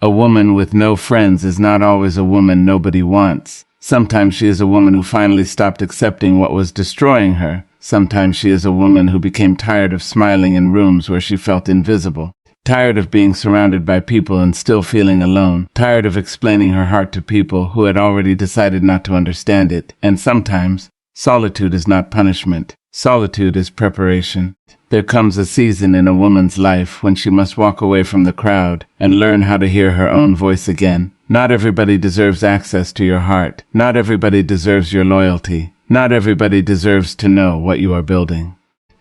A woman with no friends is not always a woman nobody wants. Sometimes she is a woman who finally stopped accepting what was destroying her. Sometimes she is a woman who became tired of smiling in rooms where she felt invisible. Tired of being surrounded by people and still feeling alone. Tired of explaining her heart to people who had already decided not to understand it. And sometimes, solitude is not punishment. Solitude is preparation. There comes a season in a woman's life when she must walk away from the crowd and learn how to hear her own voice again. Not everybody deserves access to your heart. Not everybody deserves your loyalty. Not everybody deserves to know what you are building.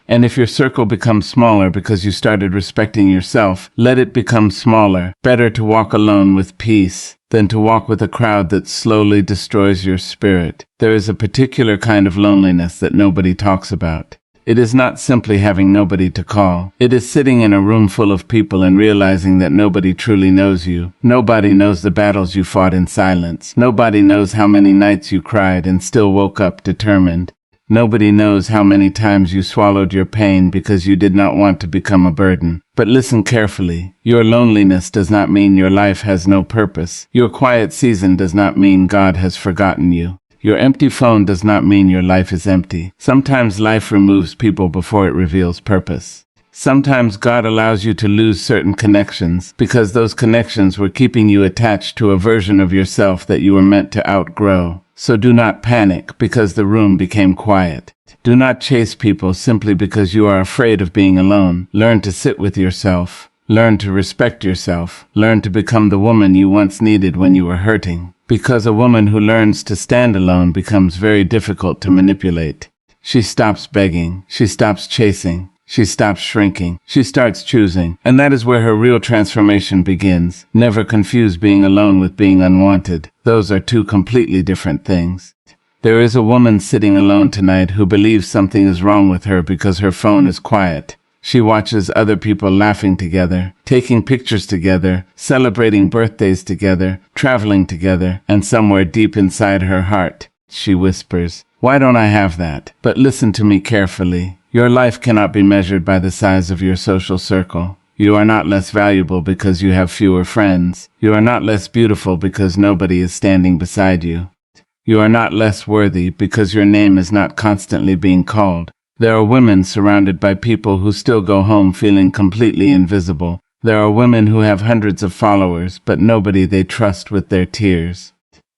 And if your circle becomes smaller because you started respecting yourself, let it become smaller. Better to walk alone with peace than to walk with a crowd that slowly destroys your spirit. There is a particular kind of loneliness that nobody talks about. It is not simply having nobody to call. It is sitting in a room full of people and realizing that nobody truly knows you. Nobody knows the battles you fought in silence. Nobody knows how many nights you cried and still woke up determined. Nobody knows how many times you swallowed your pain because you did not want to become a burden. But listen carefully. Your loneliness does not mean your life has no purpose. Your quiet season does not mean God has forgotten you. Your empty phone does not mean your life is empty. Sometimes life removes people before it reveals purpose. Sometimes God allows you to lose certain connections because those connections were keeping you attached to a version of yourself that you were meant to outgrow. So do not panic because the room became quiet. Do not chase people simply because you are afraid of being alone. Learn to sit with yourself. Learn to respect yourself. Learn to become the woman you once needed when you were hurting. Because a woman who learns to stand alone becomes very difficult to manipulate. She stops begging. She stops chasing. She stops shrinking. She starts choosing. And that is where her real transformation begins. Never confuse being alone with being unwanted. Those are two completely different things. There is a woman sitting alone tonight who believes something is wrong with her because her phone is quiet. She watches other people laughing together, taking pictures together, celebrating birthdays together, traveling together, and somewhere deep inside her heart, she whispers, "Why don't I have that?" But listen to me carefully. Your life cannot be measured by the size of your social circle. You are not less valuable because you have fewer friends. You are not less beautiful because nobody is standing beside you. You are not less worthy because your name is not constantly being called. There are women surrounded by people who still go home feeling completely invisible. There are women who have hundreds of followers, but nobody they trust with their tears.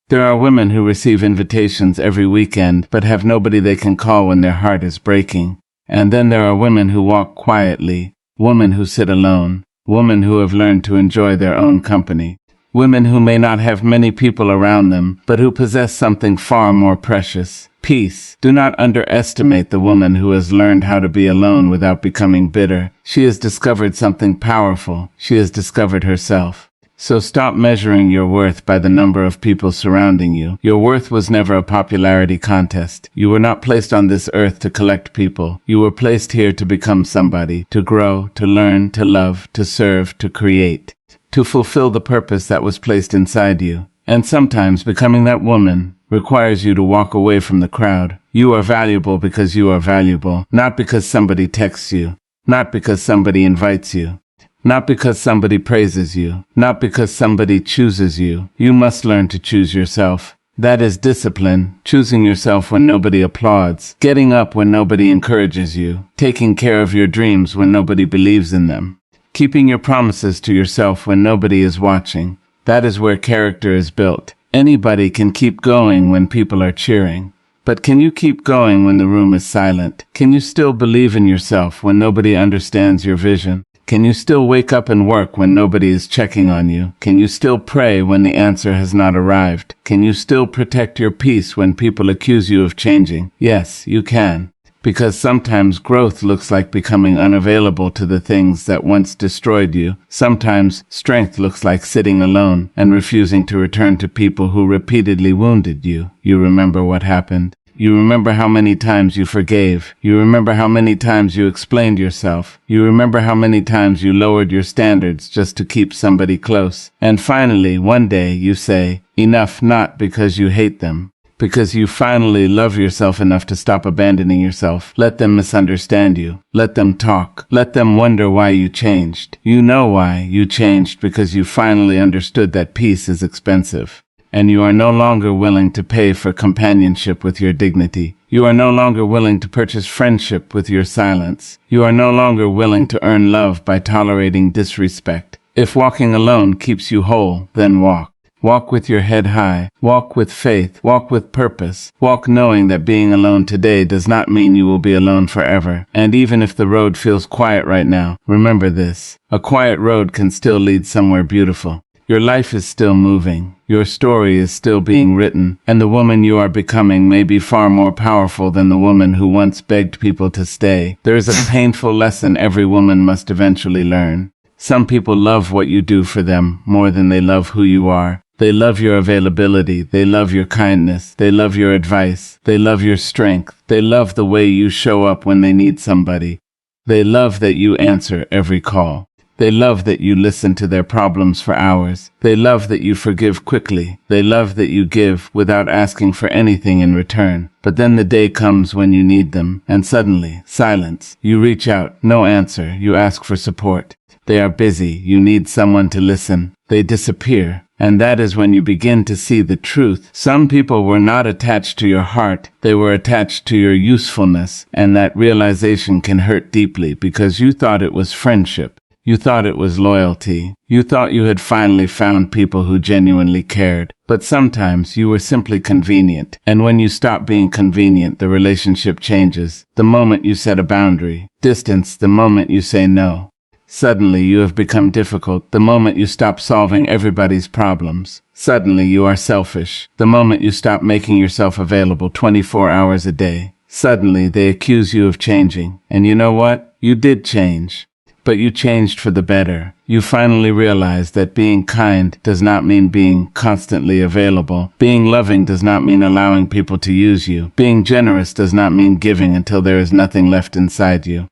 There are women who receive invitations every weekend, but have nobody they can call when their heart is breaking. And then there are women who walk quietly, women who sit alone, women who have learned to enjoy their own company. Women who may not have many people around them, but who possess something far more precious. Peace. Do not underestimate the woman who has learned how to be alone without becoming bitter. She has discovered something powerful. She has discovered herself. So stop measuring your worth by the number of people surrounding you. Your worth was never a popularity contest. You were not placed on this earth to collect people. You were placed here to become somebody, to grow, to learn, to love, to serve, to create, to fulfill the purpose that was placed inside you. And sometimes becoming that woman requires you to walk away from the crowd. You are valuable because you are valuable, not because somebody texts you, not because somebody invites you. Not because somebody praises you, not because somebody chooses you. You must learn to choose yourself. That is discipline, choosing yourself when nobody applauds, getting up when nobody encourages you, taking care of your dreams when nobody believes in them, keeping your promises to yourself when nobody is watching. That is where character is built. Anybody can keep going when people are cheering. But can you keep going when the room is silent? Can you still believe in yourself when nobody understands your vision? Can you still wake up and work when nobody is checking on you? Can you still pray when the answer has not arrived? Can you still protect your peace when people accuse you of changing? Yes, you can. Because sometimes growth looks like becoming unavailable to the things that once destroyed you. Sometimes strength looks like sitting alone and refusing to return to people who repeatedly wounded you. You remember what happened. You remember how many times you forgave. You remember how many times you explained yourself. You remember how many times you lowered your standards just to keep somebody close. And finally, one day you say, enough, not because you hate them. Because you finally love yourself enough to stop abandoning yourself. Let them misunderstand you. Let them talk. Let them wonder why you changed. You know why you changed, because you finally understood that peace is expensive. And you are no longer willing to pay for companionship with your dignity. You are no longer willing to purchase friendship with your silence. You are no longer willing to earn love by tolerating disrespect. If walking alone keeps you whole, then walk. Walk with your head high. Walk with faith. Walk with purpose. Walk knowing that being alone today does not mean you will be alone forever. And even if the road feels quiet right now, remember this. A quiet road can still lead somewhere beautiful. Your life is still moving. Your story is still being written. And the woman you are becoming may be far more powerful than the woman who once begged people to stay. There is a painful lesson every woman must eventually learn. Some people love what you do for them more than they love who you are. They love your availability. They love your kindness. They love your advice. They love your strength. They love the way you show up when they need somebody. They love that you answer every call. They love that you listen to their problems for hours. They love that you forgive quickly. They love that you give without asking for anything in return. But then the day comes when you need them, and suddenly, silence. You reach out, no answer. You ask for support. They are busy. You need someone to listen. They disappear. And that is when you begin to see the truth. Some people were not attached to your heart. They were attached to your usefulness. And that realization can hurt deeply because you thought it was friendship. You thought it was loyalty. You thought you had finally found people who genuinely cared. But sometimes you were simply convenient. And when you stop being convenient, the relationship changes. The moment you set a boundary. Distance, the moment you say no. Suddenly you have become difficult the moment you stop solving everybody's problems. Suddenly you are selfish the moment you stop making yourself available 24 hours a day. Suddenly they accuse you of changing. And you know what? You did change. But you changed for the better. You finally realized that being kind does not mean being constantly available. Being loving does not mean allowing people to use you. Being generous does not mean giving until there is nothing left inside you.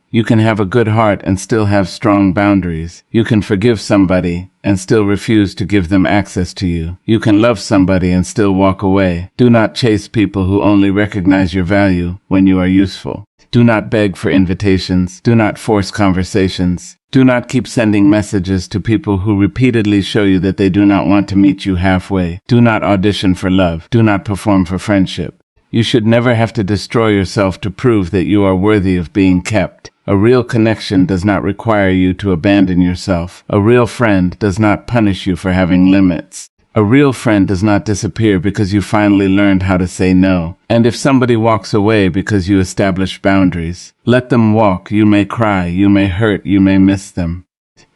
You can have a good heart and still have strong boundaries. You can forgive somebody and still refuse to give them access to you. You can love somebody and still walk away. Do not chase people who only recognize your value when you are useful. Do not beg for invitations. Do not force conversations. Do not keep sending messages to people who repeatedly show you that they do not want to meet you halfway. Do not audition for love. Do not perform for friendship. You should never have to destroy yourself to prove that you are worthy of being kept. A real connection does not require you to abandon yourself. A real friend does not punish you for having limits. A real friend does not disappear because you finally learned how to say no. And if somebody walks away because you established boundaries, let them walk. You may cry, you may hurt, you may miss them.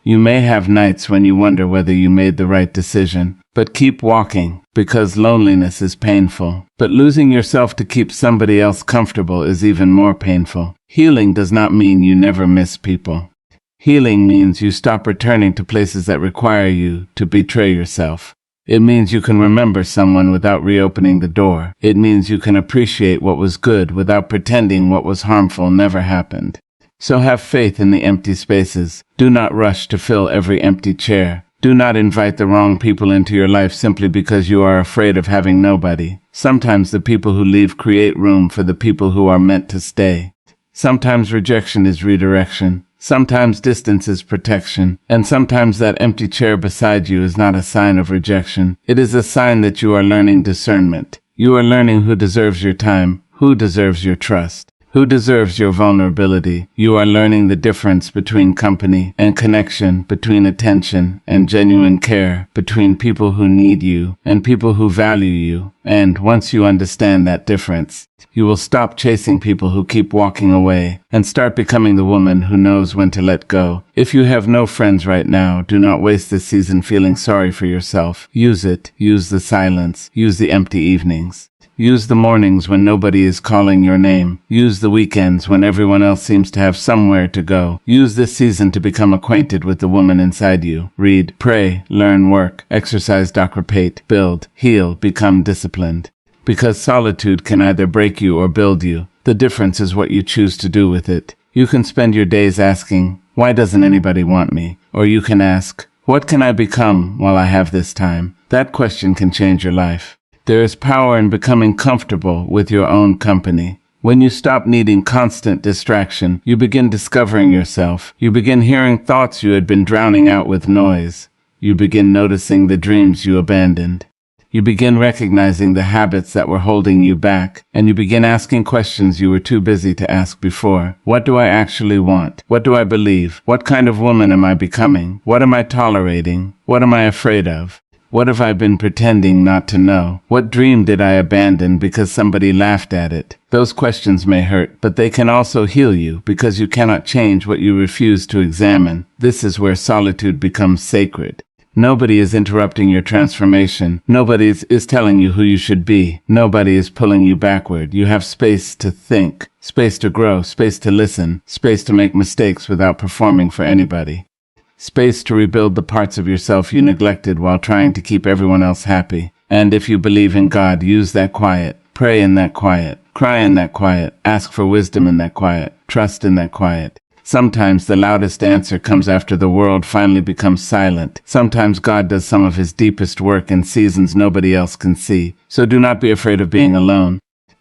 You may have nights when you wonder whether you made the right decision. But keep walking, because loneliness is painful. But losing yourself to keep somebody else comfortable is even more painful. Healing does not mean you never miss people. Healing means you stop returning to places that require you to betray yourself. It means you can remember someone without reopening the door. It means you can appreciate what was good without pretending what was harmful never happened. So have faith in the empty spaces. Do not rush to fill every empty chair. Do not invite the wrong people into your life simply because you are afraid of having nobody. Sometimes the people who leave create room for the people who are meant to stay. Sometimes rejection is redirection. Sometimes distance is protection. And sometimes that empty chair beside you is not a sign of rejection. It is a sign that you are learning discernment. You are learning who deserves your time, who deserves your trust. Who deserves your vulnerability? You are learning the difference between company and connection, between attention and genuine care, between people who need you and people who value you. And once you understand that difference, you will stop chasing people who keep walking away and start becoming the woman who knows when to let go. If you have no friends right now, do not waste this season feeling sorry for yourself. Use it. Use the silence. Use the empty evenings. Use the mornings when nobody is calling your name. Use the weekends when everyone else seems to have somewhere to go. Use this season to become acquainted with the woman inside you. Read, pray, learn, work, exercise, doctorate, build, heal, become disciplined. Because solitude can either break you or build you. The difference is what you choose to do with it. You can spend your days asking, why doesn't anybody want me? Or you can ask, what can I become while I have this time? That question can change your life. There is power in becoming comfortable with your own company. When you stop needing constant distraction, you begin discovering yourself. You begin hearing thoughts you had been drowning out with noise. You begin noticing the dreams you abandoned. You begin recognizing the habits that were holding you back, and you begin asking questions you were too busy to ask before. What do I actually want? What do I believe? What kind of woman am I becoming? What am I tolerating? What am I afraid of? What have I been pretending not to know? What dream did I abandon because somebody laughed at it? Those questions may hurt, but they can also heal you because you cannot change what you refuse to examine. This is where solitude becomes sacred. Nobody is interrupting your transformation. Nobody is telling you who you should be. Nobody is pulling you backward. You have space to think, space to grow, space to listen, space to make mistakes without performing for anybody. Space to rebuild the parts of yourself you neglected while trying to keep everyone else happy. And if you believe in God, use that quiet. Pray in that quiet. Cry in that quiet. Ask for wisdom in that quiet. Trust in that quiet. Sometimes the loudest answer comes after the world finally becomes silent. Sometimes God does some of his deepest work in seasons nobody else can see. So do not be afraid of being alone.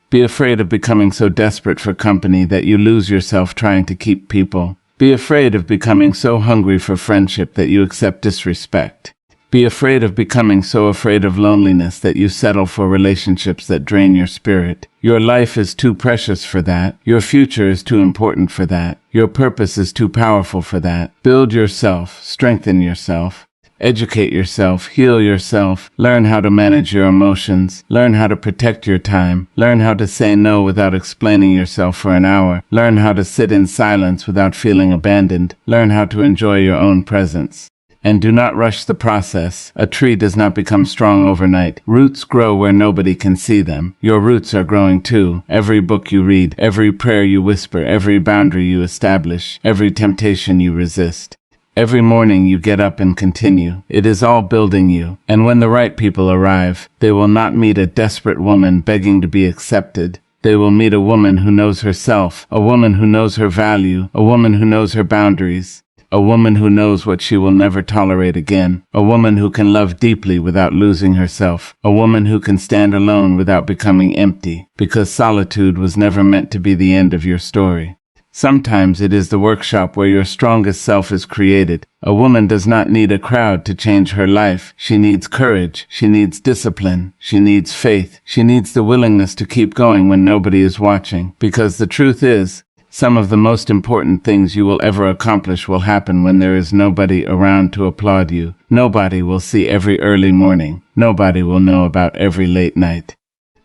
Be afraid of becoming so desperate for company that you lose yourself trying to keep people. Be afraid of becoming so hungry for friendship that you accept disrespect. Be afraid of becoming so afraid of loneliness that you settle for relationships that drain your spirit. Your life is too precious for that. Your future is too important for that. Your purpose is too powerful for that. Build yourself, strengthen yourself, educate yourself, heal yourself, learn how to manage your emotions, learn how to protect your time, learn how to say no without explaining yourself for an hour, learn how to sit in silence without feeling abandoned, learn how to enjoy your own presence. And do not rush the process. A tree does not become strong overnight. Roots grow where nobody can see them. Your roots are growing too. Every book you read, every prayer you whisper, every boundary you establish, every temptation you resist. Every morning you get up and continue. It is all building you. And when the right people arrive, they will not meet a desperate woman begging to be accepted. They will meet a woman who knows herself, a woman who knows her value, a woman who knows her boundaries. A woman who knows what she will never tolerate again. A woman who can love deeply without losing herself. A woman who can stand alone without becoming empty. Because solitude was never meant to be the end of your story. Sometimes it is the workshop where your strongest self is created. A woman does not need a crowd to change her life. She needs courage. She needs discipline. She needs faith. She needs the willingness to keep going when nobody is watching. Because the truth is, some of the most important things you will ever accomplish will happen when there is nobody around to applaud you. Nobody will see every early morning. Nobody will know about every late night.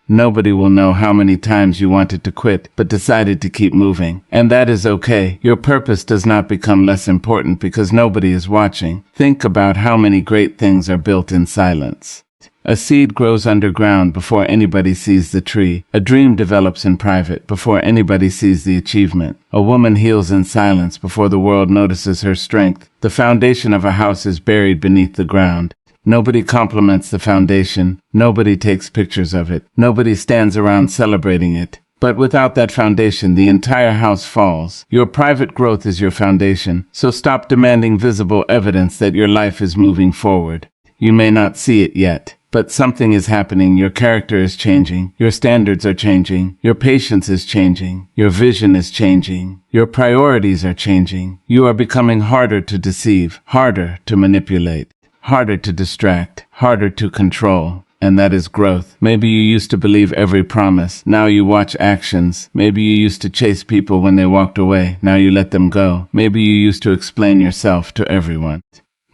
Nobody will know how many times you wanted to quit, but decided to keep moving. And that is okay. Your purpose does not become less important because nobody is watching. Think about how many great things are built in silence. A seed grows underground before anybody sees the tree. A dream develops in private before anybody sees the achievement. A woman heals in silence before the world notices her strength. The foundation of a house is buried beneath the ground. Nobody compliments the foundation. Nobody takes pictures of it. Nobody stands around celebrating it. But without that foundation, the entire house falls. Your private growth is your foundation, so stop demanding visible evidence that your life is moving forward. You may not see it yet, but something is happening. Your character is changing. Your standards are changing. Your patience is changing. Your vision is changing. Your priorities are changing. You are becoming harder to deceive, harder to manipulate, harder to distract, harder to control. And that is growth. Maybe you used to believe every promise. Now you watch actions. Maybe you used to chase people when they walked away. Now you let them go. Maybe you used to explain yourself to everyone.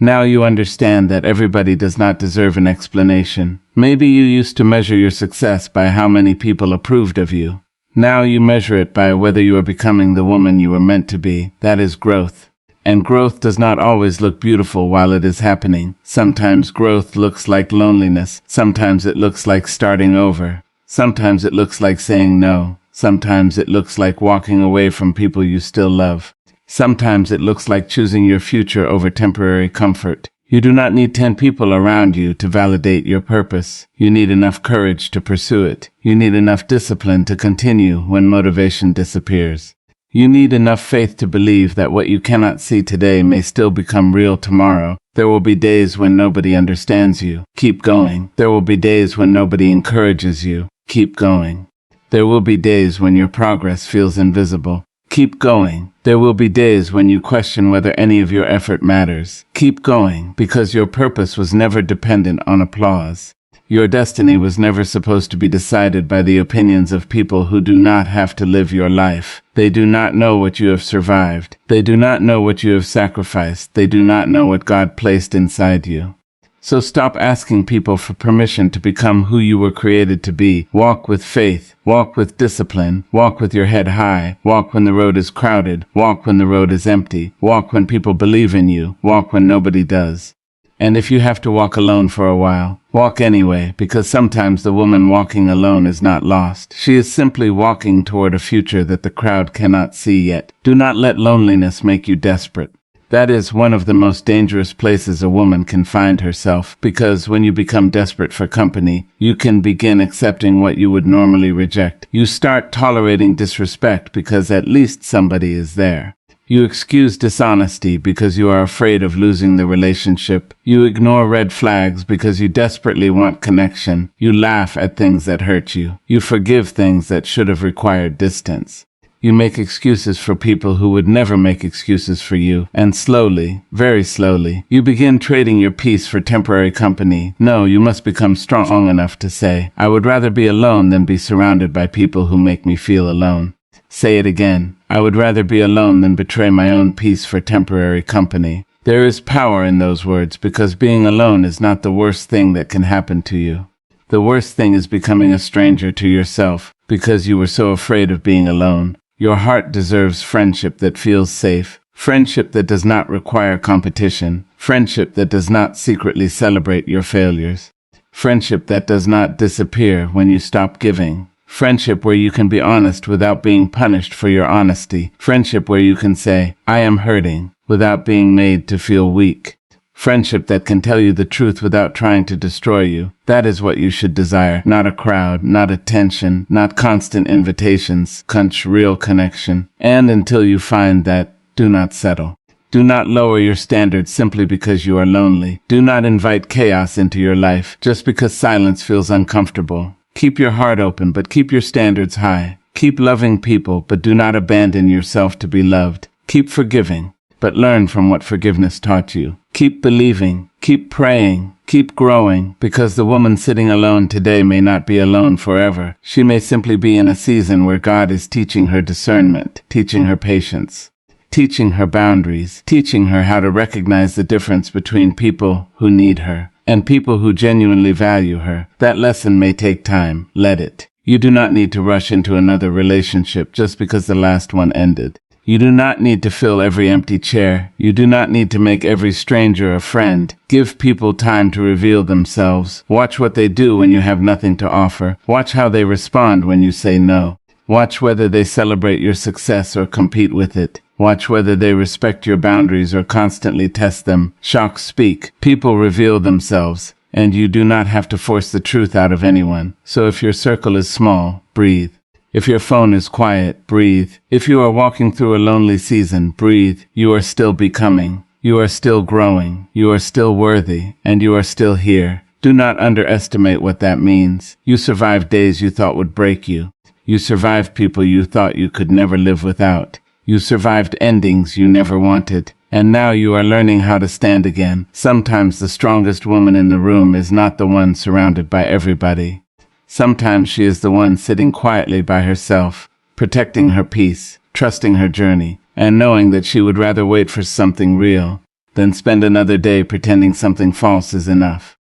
Now you understand that everybody does not deserve an explanation. Maybe you used to measure your success by how many people approved of you. Now you measure it by whether you are becoming the woman you were meant to be. That is growth. And growth does not always look beautiful while it is happening. Sometimes growth looks like loneliness. Sometimes it looks like starting over. Sometimes it looks like saying no. Sometimes it looks like walking away from people you still love. Sometimes it looks like choosing your future over temporary comfort. You do not need 10 people around you to validate your purpose. You need enough courage to pursue it. You need enough discipline to continue when motivation disappears. You need enough faith to believe that what you cannot see today may still become real tomorrow. There will be days when nobody understands you. Keep going. There will be days when nobody encourages you. Keep going. There will be days when your progress feels invisible. Keep going. There will be days when you question whether any of your effort matters. Keep going, because your purpose was never dependent on applause. Your destiny was never supposed to be decided by the opinions of people who do not have to live your life. They do not know what you have survived. They do not know what you have sacrificed. They do not know what God placed inside you. So stop asking people for permission to become who you were created to be. Walk with faith. Walk with discipline. Walk with your head high. Walk when the road is crowded. Walk when the road is empty. Walk when people believe in you. Walk when nobody does. And if you have to walk alone for a while, walk anyway, because sometimes the woman walking alone is not lost. She is simply walking toward a future that the crowd cannot see yet. Do not let loneliness make you desperate. That is one of the most dangerous places a woman can find herself, because when you become desperate for company, you can begin accepting what you would normally reject. You start tolerating disrespect because at least somebody is there. You excuse dishonesty because you are afraid of losing the relationship. You ignore red flags because you desperately want connection. You laugh at things that hurt you. You forgive things that should have required distance. You make excuses for people who would never make excuses for you. And slowly, very slowly, you begin trading your peace for temporary company. No, you must become strong enough to say, I would rather be alone than be surrounded by people who make me feel alone. Say it again. I would rather be alone than betray my own peace for temporary company. There is power in those words, because being alone is not the worst thing that can happen to you. The worst thing is becoming a stranger to yourself, because you were so afraid of being alone. Your heart deserves friendship that feels safe, friendship that does not require competition, friendship that does not secretly celebrate your failures, friendship that does not disappear when you stop giving, friendship where you can be honest without being punished for your honesty, friendship where you can say, I am hurting, without being made to feel weak. Friendship that can tell you the truth without trying to destroy you. That is what you should desire. Not a crowd, not attention, not constant invitations. Real connection. And until you find that, do not settle. Do not lower your standards simply because you are lonely. Do not invite chaos into your life just because silence feels uncomfortable. Keep your heart open, but keep your standards high. Keep loving people, but do not abandon yourself to be loved. Keep forgiving, but learn from what forgiveness taught you. Keep believing, keep praying, keep growing, because the woman sitting alone today may not be alone forever. She may simply be in a season where God is teaching her discernment, teaching her patience, teaching her boundaries, teaching her how to recognize the difference between people who need her and people who genuinely value her. That lesson may take time. Let it. You do not need to rush into another relationship just because the last one ended. You do not need to fill every empty chair. You do not need to make every stranger a friend. Give people time to reveal themselves. Watch what they do when you have nothing to offer. Watch how they respond when you say no. Watch whether they celebrate your success or compete with it. Watch whether they respect your boundaries or constantly test them. Shocks speak. People reveal themselves, and you do not have to force the truth out of anyone. So if your circle is small, breathe. If your phone is quiet, breathe. If you are walking through a lonely season, breathe. You are still becoming. You are still growing. You are still worthy. And you are still here. Do not underestimate what that means. You survived days you thought would break you. You survived people you thought you could never live without. You survived endings you never wanted. And now you are learning how to stand again. Sometimes the strongest woman in the room is not the one surrounded by everybody. Sometimes she is the one sitting quietly by herself, protecting her peace, trusting her journey, and knowing that she would rather wait for something real than spend another day pretending something false is enough.